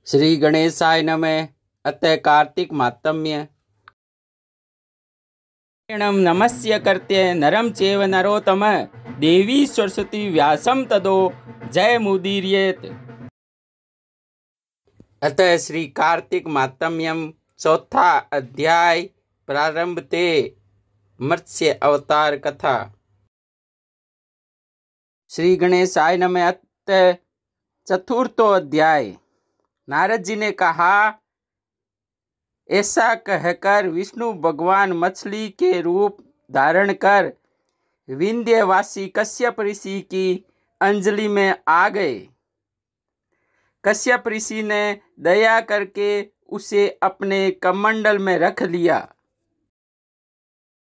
श्री गणेशाय नमः। अतः कार्तिक माहात्म्य। नमस्य कर्त्य नरं चैव नरोत्तमः देवी सरस्वती व्यासं तदो जय मुदीरयेत्। अतः श्री कार्तिक माहात्म्यम चौथा अध्याय प्रारंभ ते मत्स्य अवतार कथा। श्री गणेशाय नमः। अतः चतुर्थो अध्याय। नारद जी ने कहा, ऐसा कहकर विष्णु भगवान मछली के रूप धारण कर विंध्यवासी कश्यप ऋषि की अंजलि में आ गए। कश्यप ऋषि ने दया करके उसे अपने कमंडल में रख लिया।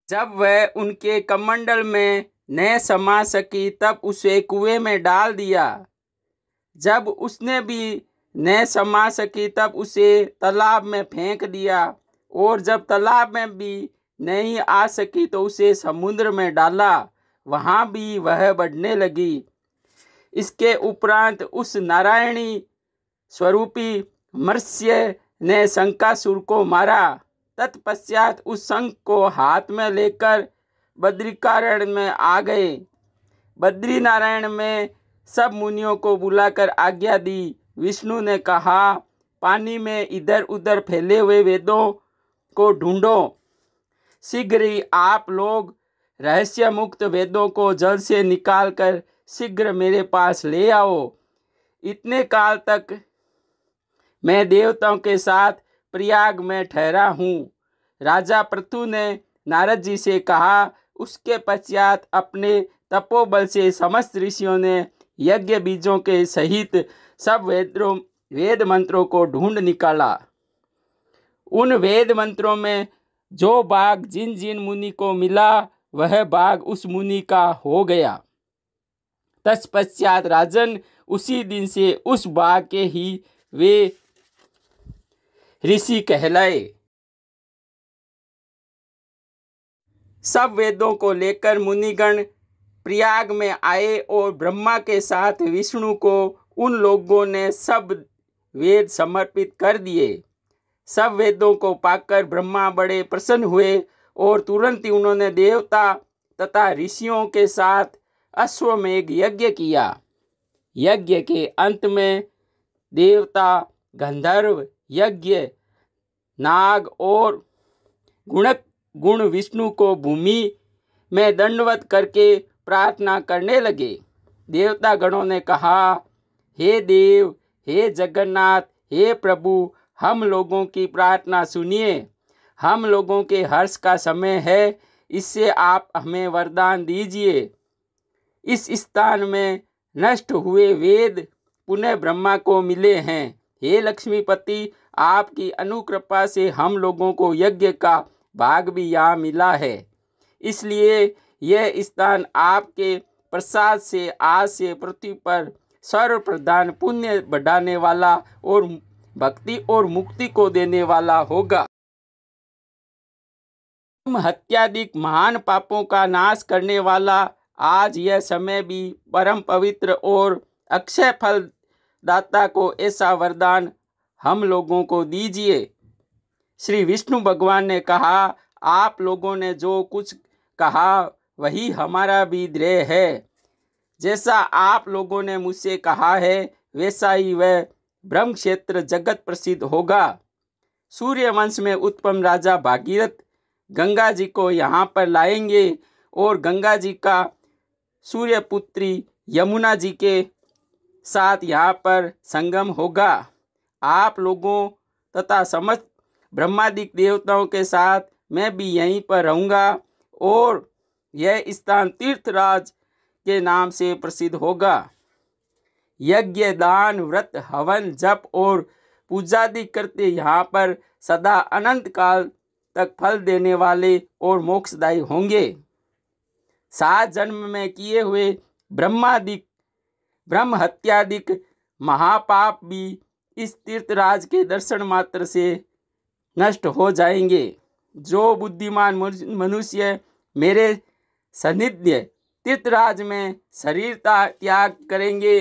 जब वह उनके कमंडल में न समा सकी तब उसे कुएं में डाल दिया। जब उसने भी न समा सकी तब उसे तालाब में फेंक दिया, और जब तालाब में भी नहीं आ सकी तो उसे समुद्र में डाला, वहाँ भी वह बढ़ने लगी। इसके उपरांत उस नारायणी स्वरूपी मत्स्य ने शंकासुर को मारा। तत्पश्चात उस शंख को हाथ में लेकर बद्रिकारण में आ गए। बद्रीनारायण में सब मुनियों को बुलाकर आज्ञा दी। विष्णु ने कहा, पानी में इधर उधर फैले हुए वेदों को ढूंढो। शीघ्र ही आप लोग रहस्य मुक्त वेदों को जल से निकालकर शीघ्र मेरे पास ले आओ। इतने काल तक मैं देवताओं के साथ प्रयाग में ठहरा हूँ। राजा पृथु ने नारद जी से कहा। उसके पश्चात अपने तपोबल से समस्त ऋषियों ने यज्ञ बीजों के सहित सब वेद मंत्रों को ढूंढ निकाला। उन वेद मंत्रों में जो भाग जिन जिन मुनि को मिला वह भाग उस मुनि का हो गया। तत्पश्चात राजन उसी दिन से उस भाग के ही वे ऋषि कहलाए। सब वेदों को लेकर मुनिगण प्रयाग में आए और ब्रह्मा के साथ विष्णु को उन लोगों ने सब वेद समर्पित कर दिए। सब वेदों को पाकर ब्रह्मा बड़े प्रसन्न हुए और तुरंत ही उन्होंने देवता तथा ऋषियों के साथ अश्वमेघ यज्ञ किया। यज्ञ के अंत में देवता, गंधर्व, यज्ञ, नाग और गुण विष्णु को भूमि में दंडवत करके प्रार्थना करने लगे। देवता गणों ने कहा, हे देव, हे जगन्नाथ, हे प्रभु, हम लोगों की प्रार्थना सुनिए। हम लोगों के हर्ष का समय है, इससे आप हमें वरदान दीजिए। इस स्थान में नष्ट हुए वेद पुनः ब्रह्मा को मिले हैं। हे लक्ष्मीपति, आपकी अनुकृपा से हम लोगों को यज्ञ का भाग भी यहाँ मिला है। इसलिए यह स्थान आपके प्रसाद से आज से पृथ्वी पर सर्व प्रधान पुण्य बढ़ाने वाला और भक्ति और मुक्ति को देने वाला होगा। हत्यादिक महान पापों का नाश करने वाला आज यह समय भी परम पवित्र और अक्षय फल दाता को ऐसा वरदान हम लोगों को दीजिए। श्री विष्णु भगवान ने कहा, आप लोगों ने जो कुछ कहा वही हमारा भी ध्येय है। जैसा आप लोगों ने मुझसे कहा है वैसा ही वह ब्रह्म क्षेत्र जगत प्रसिद्ध होगा। सूर्य वंश में उत्पन्न राजा भागीरथ गंगा जी को यहाँ पर लाएंगे और गंगा जी का सूर्यपुत्री यमुना जी के साथ यहाँ पर संगम होगा। आप लोगों तथा समस्त ब्रह्मादिक देवताओं के साथ मैं भी यहीं पर रहूँगा और यह स्थान तीर्थराज के नाम से प्रसिद्ध होगा। यज्ञ, दान, व्रत, हवन, जप और पूजादि करते यहाँ पर सदा अनंत काल तक फल देने वाले और मोक्षदायी होंगे। 7 जन्म में किए हुए ब्रह्म हत्यादिक महापाप भी इस तीर्थराज के दर्शन मात्र से नष्ट हो जाएंगे। जो बुद्धिमान मनुष्य मेरे सानिध्य तीर्थराज में शरीर त्याग करेंगे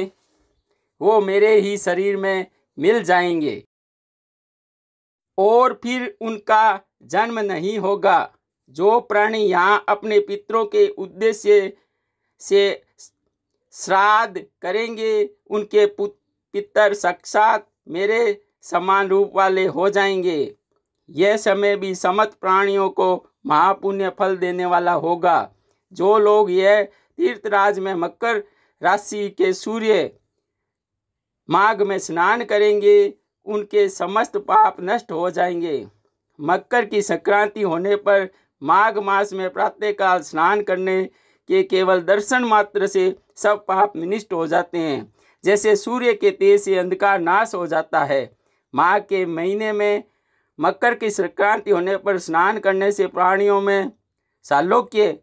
वो मेरे ही शरीर में मिल जाएंगे और फिर उनका जन्म नहीं होगा। जो प्राणी यहाँ अपने पितरों के उद्देश्य से श्राद्ध करेंगे उनके पितर साक्षात मेरे समान रूप वाले हो जाएंगे। यह समय भी समस्त प्राणियों को महापुण्य फल देने वाला होगा। जो लोग यह तीर्थराज में मकर राशि के सूर्य माघ में स्नान करेंगे उनके समस्त पाप नष्ट हो जाएंगे। मकर की संक्रांति होने पर माघ मास में प्रातःकाल स्नान करने के केवल दर्शन मात्र से सब पाप नष्ट हो जाते हैं। जैसे सूर्य के तेज से अंधकार नाश हो जाता है। माघ के महीने में मकर की संक्रांति होने पर स्नान करने से प्राणियों में सालोक्य,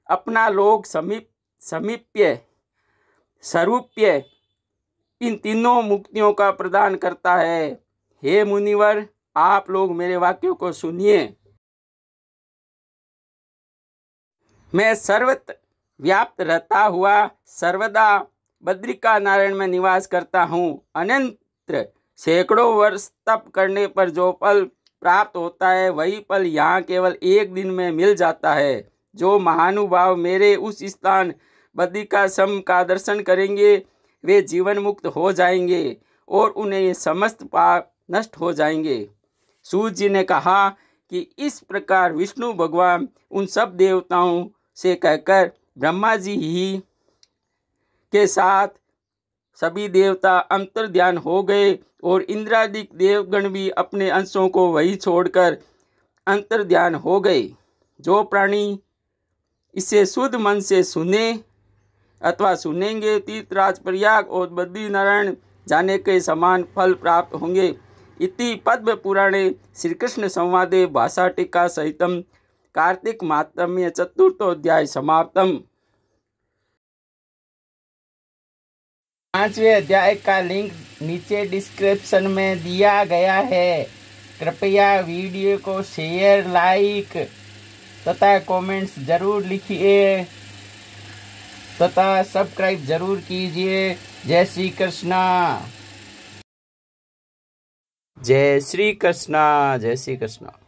अपना लोक समीप्य, सारूप्य, इन तीनों मुक्तियों का प्रदान करता है। हे मुनिवर, आप लोग मेरे वाक्यों को सुनिए। मैं सर्वत्र व्याप्त रहता हुआ सर्वदा बद्रिका नारायण में निवास करता हूँ। अनंत सैकड़ों वर्ष तप करने पर जो फल प्राप्त होता है वही फल यहाँ केवल एक दिन में मिल जाता है। जो महानुभाव मेरे उस स्थान बद्रिकाश्रम का दर्शन करेंगे वे जीवन मुक्त हो जाएंगे और उन्हें ये समस्त पाप नष्ट हो जाएंगे। सूत जी ने कहा कि इस प्रकार विष्णु भगवान उन सब देवताओं से कहकर ब्रह्मा जी ही के साथ सभी देवता अंतर्ध्यान हो गए और इंद्रादिक देवगण भी अपने अंशों को वही छोड़कर अंतर्ध्यान हो गए। जो प्राणी इसे शुद्ध मन से सुने अथवा सुनेंगे तीर्थराज प्रयाग और बद्रीनारायण जाने के समान फल प्राप्त होंगे। इति पद्म पुराणे श्री कृष्ण संवादे भाषा टीका सहितम कार्तिक महात्म्य चतुर्थोध्याय समाप्तम। 5वें अध्याय का लिंक नीचे डिस्क्रिप्शन में दिया गया है। कृपया वीडियो को शेयर, लाइक तथा कमेंट्स जरूर लिखिए तथा सब्सक्राइब जरूर कीजिए। जय श्री कृष्णा। जय श्री कृष्णा। जय श्री कृष्णा।